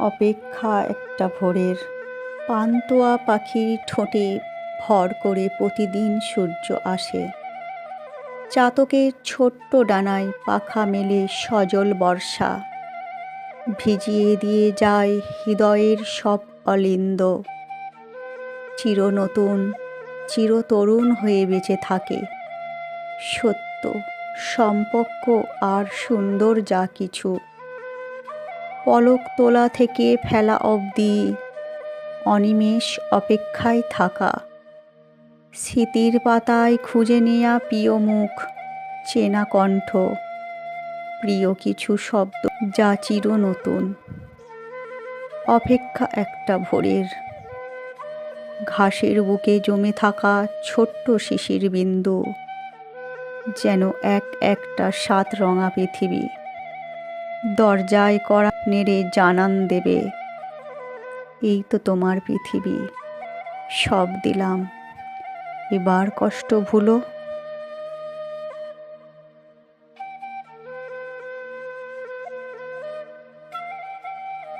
অপেক্ষা একটা ভোরের। পান্তুয়া পাখির ঠোঁটে ভর করে প্রতিদিন সূর্য আসে। চাতকের ছোট্ট ডানায় পাখা মেলে সজল বর্ষা, ভিজিয়ে দিয়ে যায় হৃদয়ের সব অলিন্দ। চিরনতুন চিরতরুণ হয়ে বেঁচে থাকে সত্য, সম্পর্ক আর সুন্দর যা কিছু। পলক তোলা থেকে ফেলা অবধি অনিমেষ অপেক্ষায় থাকা, স্মৃতির পাতায় খুঁজে নেয়া প্রিয় মুখ, চেনা কণ্ঠ, প্রিয় কিছু শব্দ যা চির নতুন। অপেক্ষা একটা ভোরের। ঘাসের বুকে জমে থাকা ছোট্ট শিশির বিন্দু, যেন একটা সাত রঙা পৃথিবী। দরজায় কড়া নেড়ে জানান দেবে, এই তো তোমার পৃথিবী, সব দিলাম, এবার কষ্ট ভুলো।